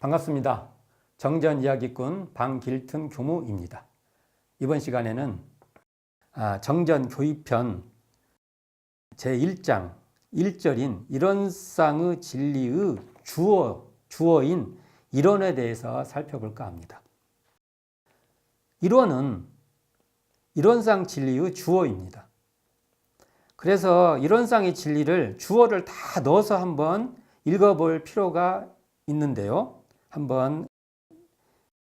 반갑습니다. 정전이야기꾼 방길튼 교무입니다. 이번 시간에는 정전교의편 제1장 1절인 일원상의 진리의 주어인 일원에 대해서 살펴볼까 합니다. 일원은 일원상 진리의 주어입니다. 그래서 일원상의 진리를 주어를 다 넣어서 한번 읽어볼 필요가 있는데요. 한번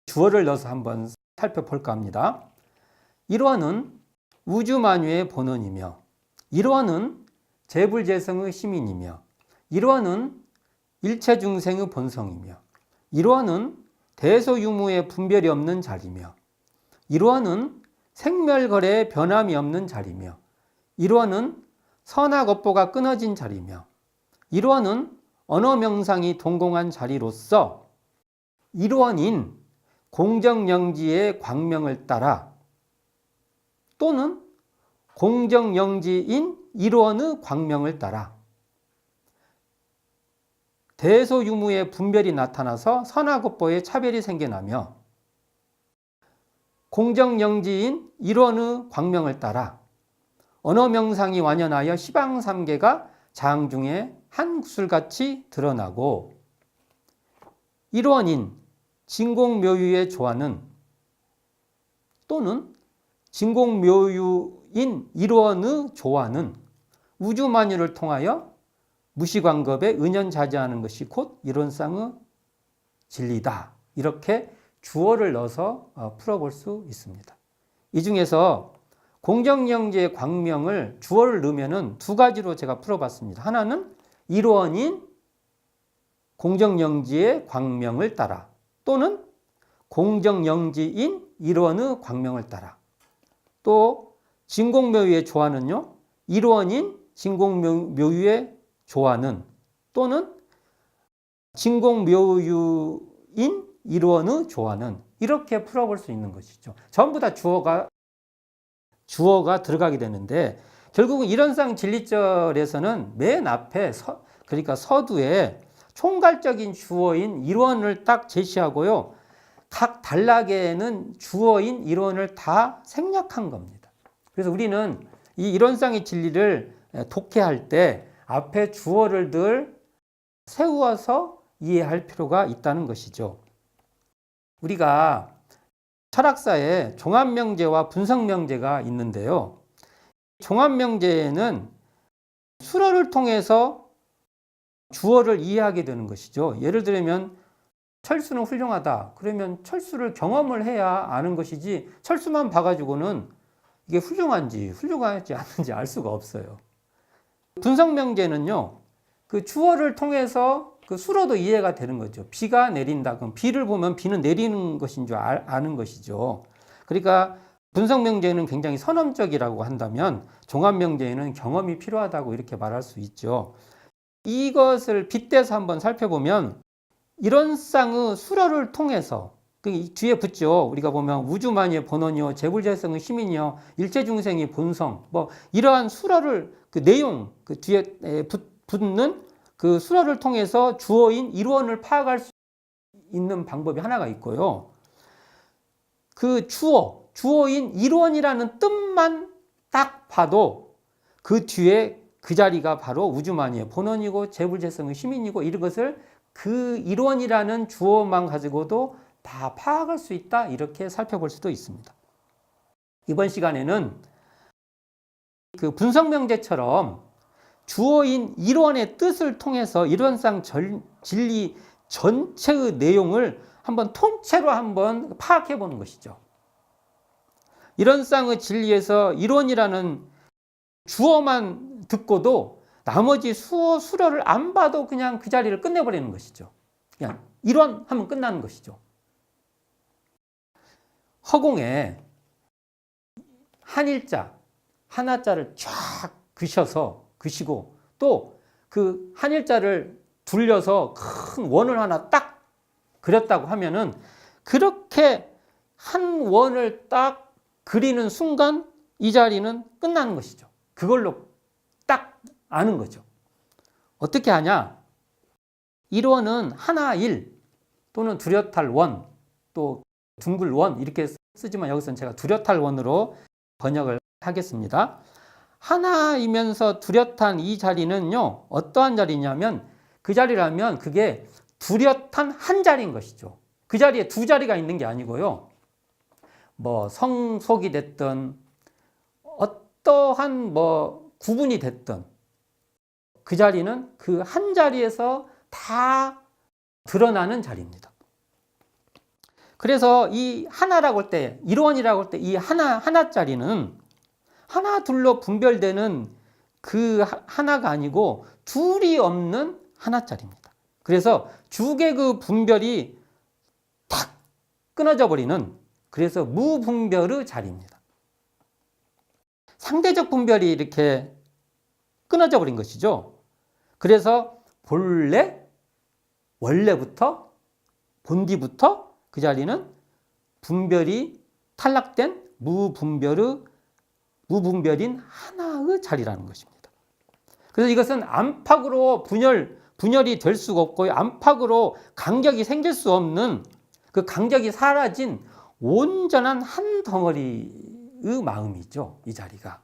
주어를 넣어서 한번 살펴볼까 합니다. 일원은 우주만유의 본원이며, 일원은 재불재성의 시민이며, 일원은 일체중생의 본성이며, 일원은 대소유무의 분별이 없는 자리며, 일원은 생멸거래의 변함이 없는 자리며, 일원은 선악업보가 끊어진 자리며, 일원은 언어명상이 동공한 자리로서 일원인 공정영지의 광명을 따라 또는 공정영지인 일원의 광명을 따라 대소유무의 분별이 나타나서 선악업보의 차별이 생겨나며 공정영지인 일원의 광명을 따라 언어명상이 완연하여 시방삼계가 장중에 한 구슬같이 드러나고 일원인 진공묘유의 조화는 또는 진공묘유인 일원의 조화는 우주만유를 통하여 무시관급에 은연자재하는 것이 곧 일원상의 진리다. 이렇게 주어를 넣어서 풀어볼 수 있습니다. 이 중에서 공정영지의 광명을 주어를 넣으면 두 가지로 제가 풀어봤습니다. 하나는 일원인 공정영지의 광명을 따라 또는 공정영지인 일원의 광명을 따라 또 진공묘유의 조화는요. 일원인 진공묘유의 조화는 또는 진공묘유인 일원의 조화는 이렇게 풀어볼 수 있는 것이죠. 전부 다 주어가 들어가게 되는데 결국은 일원상 진리절에서는 맨 앞에 그러니까 서두에 총괄적인 주어인 일원을 딱 제시하고요. 각 단락에는 주어인 일원을 다 생략한 겁니다. 그래서 우리는 이 일원상의 진리를 독해할 때 앞에 주어를 늘 세우어서 이해할 필요가 있다는 것이죠. 우리가 철학사에 종합명제와 분석명제가 있는데요. 종합명제에는 수로를 통해서 주어를 이해하게 되는 것이죠. 예를 들면 철수는 훌륭하다. 그러면 철수를 경험을 해야 아는 것이지 철수만 봐가지고는 이게 훌륭한지 훌륭하지 않은지 알 수가 없어요. 분석명제는요. 그 주어를 통해서 그 수로도 이해가 되는 거죠. 비가 내린다. 그럼 비를 보면 비는 내리는 것인 줄 아는 것이죠. 그러니까 분석명제는 굉장히 선언적이라고 한다면 종합명제에는 경험이 필요하다고 이렇게 말할 수 있죠. 이것을 빗대서 한번 살펴보면 일원상의 수로를 통해서 뒤에 붙죠. 우리가 보면 우주만유의 본원이요, 재불재성의 시민이요, 일체중생의 본성, 뭐 이러한 수로를 그 내용 그 뒤에 붙는 그 수로를 통해서 주어인 일원을 파악할 수 있는 방법이 하나가 있고요. 그 주어인 일원이라는 뜻만 딱 봐도 그 뒤에 그 자리가 바로 우주만유의 본원이고 재불재성의 시민이고 이런 것을 그 일원이라는 주어만 가지고도 다 파악할 수 있다. 이렇게 살펴볼 수도 있습니다. 이번 시간에는 그 분석명제처럼 주어인 일원의 뜻을 통해서 일원상 진리 전체의 내용을 한번 통째로 한번 파악해 보는 것이죠. 일원상의 진리에서 일원이라는 주어만 듣고도 나머지 수로를 안 봐도 그냥 그 자리를 끝내버리는 것이죠. 그냥 일원 하면 끝나는 것이죠. 허공에 한일자, 하나자를 쫙 그시고 또 그 한일자를 둘려서 큰 원을 하나 딱 그렸다고 하면은 그렇게 한 원을 딱 그리는 순간 이 자리는 끝나는 것이죠. 그걸로 딱 아는 거죠. 어떻게 하냐? 1원은 하나 1 또는 두렷할 원, 또 둥글 원 이렇게 쓰지만 여기서는 제가 두렷할 원으로 번역을 하겠습니다. 하나이면서 뚜렷한 이 자리는요, 어떠한 자리냐면 그 자리라면 그게 뚜렷한 한 자리인 것이죠. 그 자리에 두 자리가 있는 게 아니고요. 뭐 성속이 됐든 어떠한 뭐 구분이 됐든 그 자리는 그 한 자리에서 다 드러나는 자리입니다. 그래서 이 하나라고 할 때, 일원이라고 할 때 이 하나짜리는 하나 둘로 분별되는 그 하나가 아니고 둘이 없는 하나짜리입니다. 그래서 주계 그 분별이 탁 끊어져 버리는, 그래서 무분별의 자리입니다. 상대적 분별이 이렇게 끊어져 버린 것이죠. 그래서 원래부터 본디부터 그 자리는 분별이 탈락된 무분별인 하나의 자리라는 것입니다. 그래서 이것은 안팎으로 분열이 될 수가 없고요. 안팎으로 간격이 생길 수 없는 그 간격이 사라진 온전한 한 덩어리의 마음이죠. 이 자리가.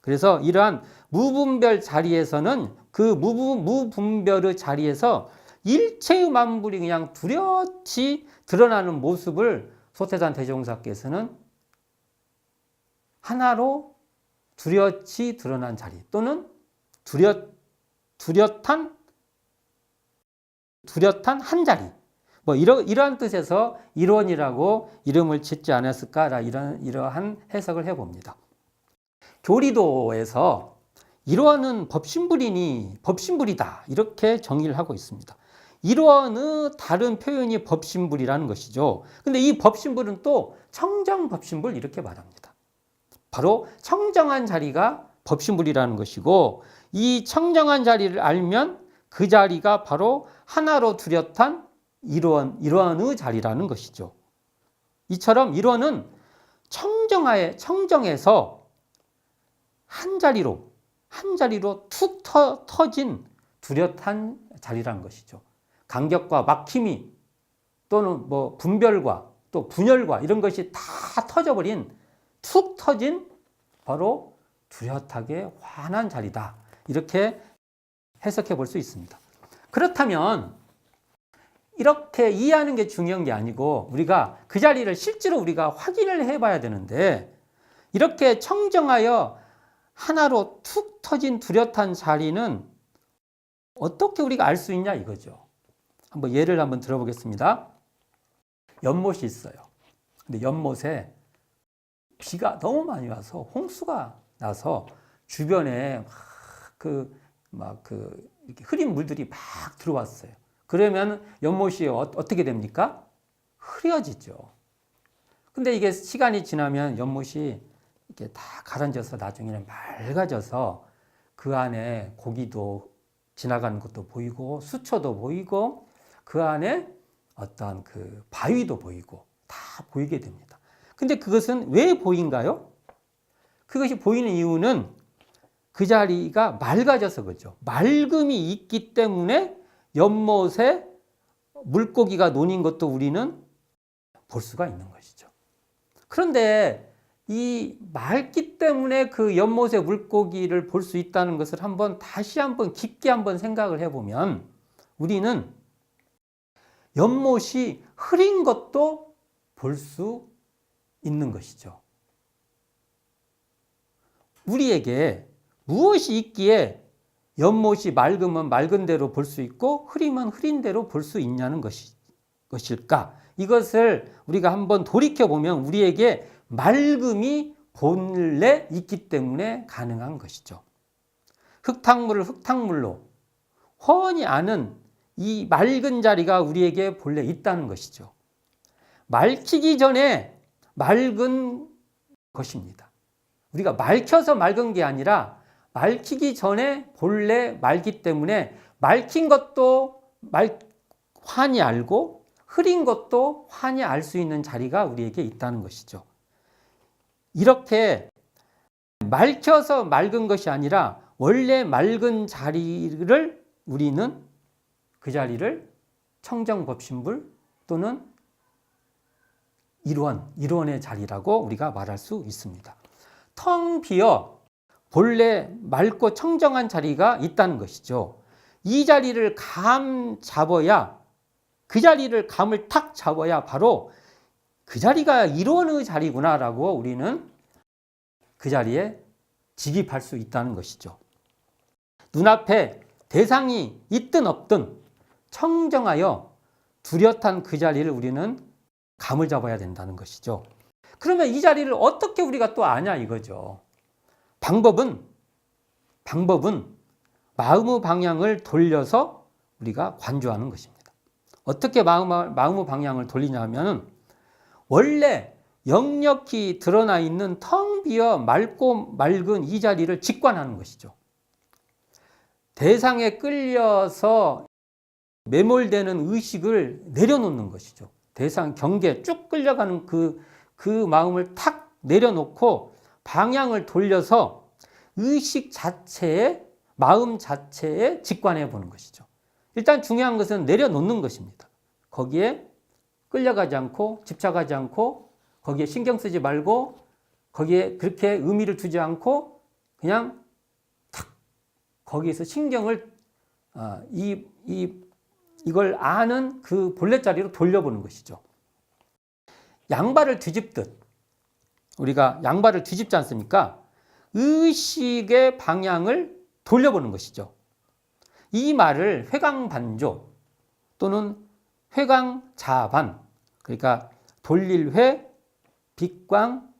그래서 이러한 무분별 자리에서는 그 무분별의 자리에서 일체의 만물이 그냥 뚜렷이 드러나는 모습을 소태산 대종사께서는 하나로 뚜렷이 드러난 자리 또는 뚜렷한 한 자리, 뭐 이러한 뜻에서 일원이라고 이름을 짓지 않았을까, 이러한 해석을 해봅니다. 교리도에서 일원은 법신불이다 이렇게 정의를 하고 있습니다. 일원의 다른 표현이 법신불이라는 것이죠. 근데 이 법신불은 또 청정법신불 이렇게 말합니다. 바로 청정한 자리가 법신불이라는 것이고, 이 청정한 자리를 알면 그 자리가 바로 하나로 뚜렷한 일원의 자리라는 것이죠. 이처럼 일원은 청정해서 한 자리로 툭 터진 뚜렷한 자리라는 것이죠. 간격과 막힘이 또는 뭐 분별과 또 분열과 이런 것이 다 터져버린 툭 터진 바로 뚜렷하게 환한 자리다. 이렇게 해석해 볼 수 있습니다. 그렇다면 이렇게 이해하는 게 중요한 게 아니고 우리가 그 자리를 실제로 우리가 확인을 해봐야 되는데, 이렇게 청정하여 하나로 툭 터진 뚜렷한 자리는 어떻게 우리가 알 수 있냐 이거죠. 한번 예를 한번 들어보겠습니다. 연못이 있어요. 근데 연못에 비가 너무 많이 와서 홍수가 나서 주변에 이렇게 흐린 물들이 막 들어왔어요. 그러면 연못이 어떻게 됩니까? 흐려지죠. 근데 이게 시간이 지나면 연못이 이렇게 다 가라앉아서 나중에는 맑아져서 그 안에 고기도 지나가는 것도 보이고 수초도 보이고 그 안에 어떤 그 바위도 보이고 다 보이게 됩니다. 근데 그것은 왜 보인가요? 그것이 보이는 이유는 그 자리가 맑아져서 그렇죠. 맑음이 있기 때문에 연못에 물고기가 노는 것도 우리는 볼 수가 있는 것이죠. 그런데 이 맑기 때문에 그 연못의 물고기를 볼 수 있다는 것을 다시 한번 깊게 한번 생각을 해보면 우리는 연못이 흐린 것도 볼 수 있는 것이죠. 우리에게 무엇이 있기에 연못이 맑으면 맑은 대로 볼 수 있고 흐리면 흐린 대로 볼 수 있냐는 것일까? 이것을 우리가 한번 돌이켜보면 우리에게 맑음이 본래 있기 때문에 가능한 것이죠. 흙탕물을 흙탕물로 훤히 아는 이 맑은 자리가 우리에게 본래 있다는 것이죠. 맑히기 전에 맑은 것입니다. 우리가 맑혀서 맑은 게 아니라 맑히기 전에 본래 맑기 때문에 맑힌 것도 환히 알고 흐린 것도 환히 알 수 있는 자리가 우리에게 있다는 것이죠. 이렇게 맑혀서 맑은 것이 아니라 원래 맑은 자리를 우리는 그 자리를 청정법신불 또는 일원의 자리라고 우리가 말할 수 있습니다. 텅 비어 본래 맑고 청정한 자리가 있다는 것이죠. 이 자리를 그 자리를 감을 탁 잡아야 바로 그 자리가 일원의 자리구나라고 우리는 그 자리에 직입할 수 있다는 것이죠. 눈앞에 대상이 있든 없든 청정하여 뚜렷한 그 자리를 우리는 감을 잡아야 된다는 것이죠. 그러면 이 자리를 어떻게 우리가 또 아냐 이거죠. 방법은 마음의 방향을 돌려서 우리가 관조하는 것입니다. 어떻게 마음의 방향을 돌리냐면 원래 역력히 드러나 있는 텅 비어 맑고 맑은 이 자리를 직관하는 것이죠. 대상에 끌려서 매몰되는 의식을 내려놓는 것이죠. 대상 경계에 쭉 끌려가는 그 마음을 탁 내려놓고 방향을 돌려서 의식 자체에, 마음 자체에 직관해 보는 것이죠. 일단 중요한 것은 내려놓는 것입니다. 거기에 끌려가지 않고 집착하지 않고 거기에 신경 쓰지 말고 거기에 그렇게 의미를 두지 않고 그냥 탁 거기에서 신경을 이걸 아는 그 본래 자리로 돌려보는 것이죠. 양발을 뒤집듯 우리가 양발을 뒤집지 않습니까? 의식의 방향을 돌려보는 것이죠. 이 말을 회광반조 또는 회광자반, 그러니까 돌릴 회, 빛광,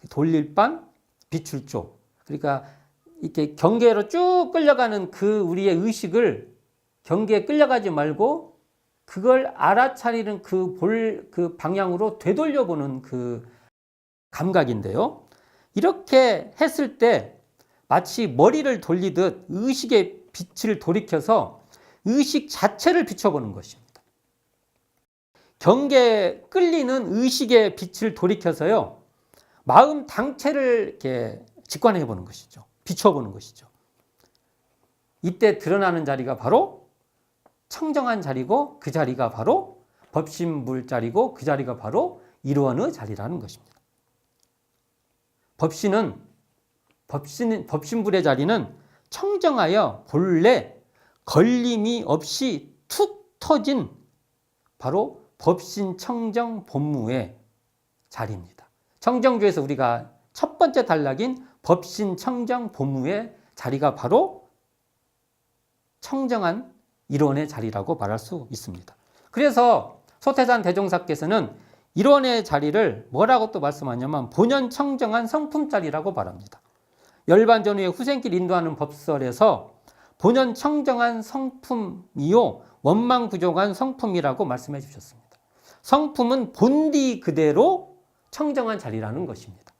돌릴 반, 비출 조. 그러니까 이렇게 경계로 쭉 끌려가는 그 우리의 의식을 경계에 끌려가지 말고 그걸 알아차리는 그 방향으로 되돌려보는 그 감각인데요. 이렇게 했을 때 마치 머리를 돌리듯 의식의 빛을 돌이켜서 의식 자체를 비춰보는 것입니다. 경계에 끌리는 의식의 빛을 돌이켜서요, 마음 당체를 이렇게 직관해 보는 것이죠. 비춰보는 것이죠. 이때 드러나는 자리가 바로 청정한 자리고 그 자리가 바로 법신불 자리고 그 자리가 바로 일원의 자리라는 것입니다. 법신불의 자리는 청정하여 본래 걸림이 없이 툭 터진 바로 법신청정 본무의 자리입니다. 청정주에서 우리가 첫 번째 단락인 법신청정 본무의 자리가 바로 청정한 일원의 자리라고 말할 수 있습니다. 그래서 소태산 대종사께서는 일원의 자리를 뭐라고 또 말씀하냐면 본연 청정한 성품 자리라고 말합니다. 열반전 후에 후생길 인도하는 법설에서 본연 청정한 성품이요 원망부족한 성품이라고 말씀해 주셨습니다. 성품은 본디 그대로 청정한 자리라는 것입니다.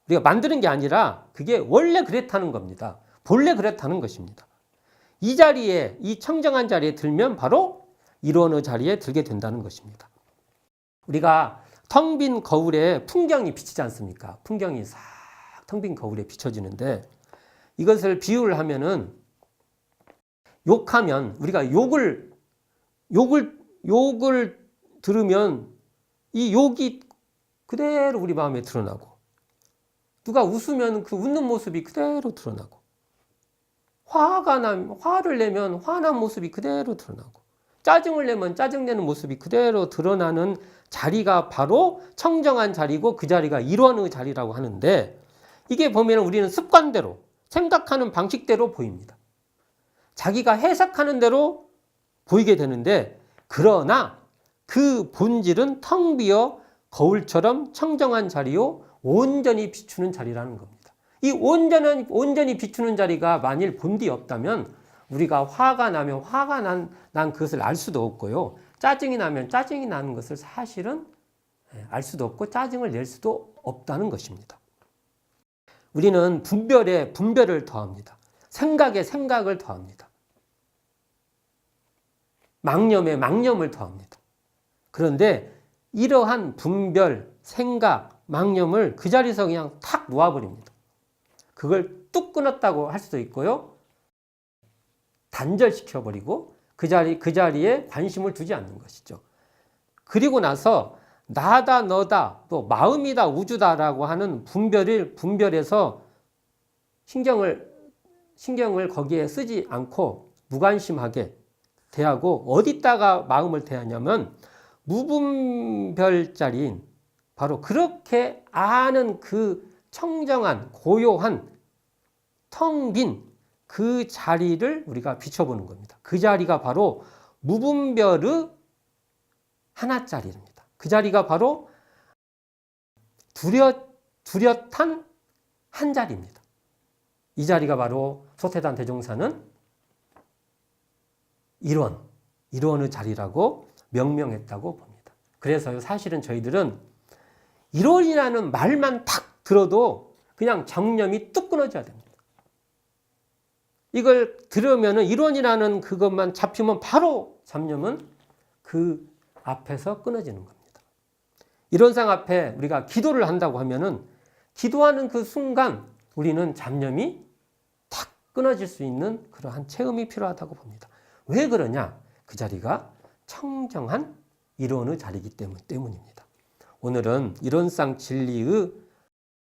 우리가 만드는 게 아니라 그게 원래 그랬다는 겁니다. 본래 그랬다는 것입니다. 이 자리에, 이 청정한 자리에 들면 바로 일원의 자리에 들게 된다는 것입니다. 우리가 텅 빈 거울에 풍경이 비치지 않습니까? 풍경이 싹 텅 빈 거울에 비춰지는데 이것을 비유를 하면은 욕하면 우리가 욕을 들으면 이 욕이 그대로 우리 마음에 드러나고 누가 웃으면 그 웃는 모습이 그대로 드러나고 화를 내면 화난 모습이 그대로 드러나고 짜증을 내면 짜증내는 모습이 그대로 드러나는 자리가 바로 청정한 자리고 그 자리가 일원의 자리라고 하는데 이게 보면 우리는 습관대로 생각하는 방식대로 보입니다. 자기가 해석하는 대로 보이게 되는데 그러나 그 본질은 텅 비어 거울처럼 청정한 자리요 온전히 비추는 자리라는 겁니다. 이 온전히 비추는 자리가 만일 본디 없다면 우리가 화가 나면 화가 난 그것을 알 수도 없고요. 짜증이 나면 짜증이 나는 것을 사실은 알 수도 없고 짜증을 낼 수도 없다는 것입니다. 우리는 분별에 분별을 더합니다. 생각에 생각을 더합니다. 망념에 망념을 더합니다. 그런데 이러한 분별, 생각, 망념을 그 자리에서 그냥 탁 놓아버립니다. 그걸 뚝 끊었다고 할 수도 있고요. 단절시켜버리고 그 자리에 관심을 두지 않는 것이죠. 그리고 나서 나다 너다 또 마음이다 우주다라고 하는 분별해서 신경을 거기에 쓰지 않고 무관심하게 대하고 어디다가 마음을 대하냐면 무분별자리인 바로 그렇게 아는 그 청정한 고요한 텅 빈 그 자리를 우리가 비춰보는 겁니다. 그 자리가 바로 무분별의 하나짜리입니다. 그 자리가 바로 뚜렷한 한 자리입니다. 이 자리가 바로 소태단 대종사는 일원의 자리라고 명명했다고 봅니다. 그래서 사실은 저희들은 일원이라는 말만 탁 들어도 그냥 정념이 뚝 끊어져야 됩니다. 이걸 들으면 일원이라는 그것만 잡히면 바로 잡념은 그 앞에서 끊어지는 겁니다. 일원상 앞에 우리가 기도를 한다고 하면은 기도하는 그 순간 우리는 잡념이 탁 끊어질 수 있는 그러한 체험이 필요하다고 봅니다. 왜 그러냐? 그 자리가 청정한 일원의 자리이기 때문입니다. 오늘은 일원상 진리의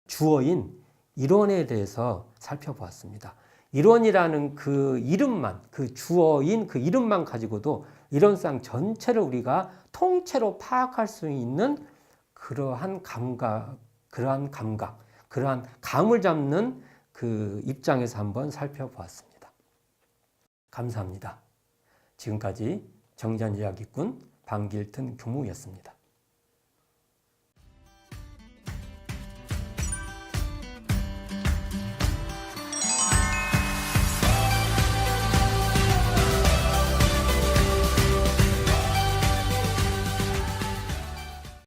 주어인 일원에 대해서 살펴보았습니다. 일원이라는 그 이름만, 그 주어인 그 이름만 가지고도 일원상 전체를 우리가 통째로 파악할 수 있는 그러한 감각, 그러한 감을 잡는 그 입장에서 한번 살펴보았습니다. 감사합니다. 지금까지 정전이야기꾼 방길튼 교무였습니다.